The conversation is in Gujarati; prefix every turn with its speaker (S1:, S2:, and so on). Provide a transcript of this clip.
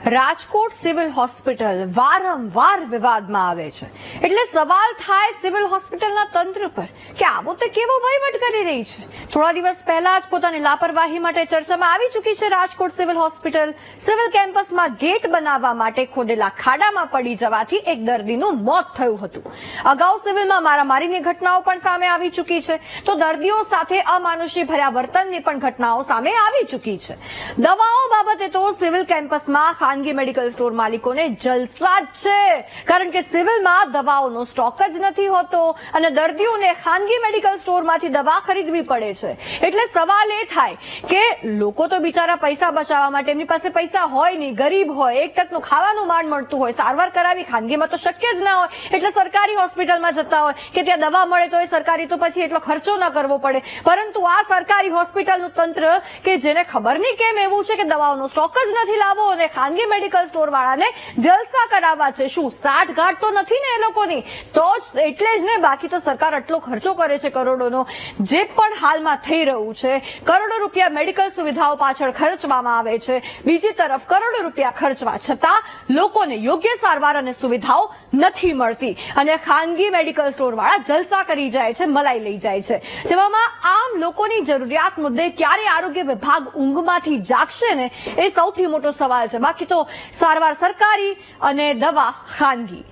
S1: રાજકોટ સિવિલ હોસ્પિટલ વારંવાર વિવાદમાં આવે છે, એટલે સવાલ થાય સિવિલ હોસ્પિટલના તંત્ર પર કે આવો તે કેવો વહીવટ કરી રહી છે। થોડા દિવસ પહેલા જ પોતાની લાપરવાહી માટે ચર્ચામાં આવી ચૂકી છે રાજકોટ સિવિલ હોસ્પિટલ। સિવિલ કેમ્પસમાં ગેટ બનાવવા માટે ખોદેલા ખાડામાં પડી જવાથી એક દર્દીનું મોત થયું હતું। અગાઉ સિવિલમાં મારામારીની ઘટનાઓ પણ સામે આવી ચૂકી છે, તો દર્દીઓ સાથે અમાનુષી ભર્યા વર્તનની પણ ઘટનાઓ સામે આવી ચૂકી છે। દવાઓ બાબતે તો સિવિલ કેમ્પસમાં ખાનગી મેડિકલ સ્ટોર માલિકોને જલસા જ છે, કારણ કે સિવિલમાં દવાઓનો સ્ટોક જ નથી હોતો અને દર્દીઓને ખાનગી મેડિકલ સ્ટોરમાંથી દવા ખરીદવી પડે છે। એટલે સવાલ એ થાય કે લોકો તો બિચારા પૈસા બચાવવા માટે, એમની પાસે પૈસા હોય નહીં, ગરીબ હોય, એક ટકનું ખાવાનું માંડ મળતું હોય, સારવાર કરાવી ખાનગીમાં તો શક્ય જ ના હોય, એટલે સરકારી હોસ્પિટલમાં જતા હોય કે ત્યાં દવા મળે તો એ સરકારી તો પછી એટલો ખર્ચો ના કરવો પડે। પરંતુ આ સરકારી હોસ્પિટલનું તંત્ર કે જેને ખબર નહીં કેમ એવું છે કે દવાઓનો સ્ટોક જ નથી લાવવો અને ખાનગી મેડિકલ સ્ટોર વાળાને જલસા કરાવવા છે। શું સાઠગાંઠ તો નથી ને એ લોકોની? તો જ એટલે જ ને, બાકી તો સરકાર આટલો ખર્ચો કરે છે કરોડોનો। જે પણ હાલમાં થઈ રહ્યું છે, કરોડો રૂપિયા મેડિકલ સુવિધાઓ પાછળ ખર્ચવામાં આવે છે, બીજી તરફ કરોડો રૂપિયા ખર્ચવા છતાં લોકોને યોગ્ય સારવાર અને સુવિધાઓ નથી મળતી અને ખાનગી મેડિકલ સ્ટોર વાળા જલસા કરી જાય છે, મલાઈ લઈ જાય છે। જેવામાં આમ લોકોની જરૂરિયાત મુદ્દે ક્યારે આરોગ્ય વિભાગ ઊંઘમાંથી જાગશે ને, એ સૌથી મોટો સવાલ છે। બાકી તો સારવાર સરકારી અને દવા ખાનગી।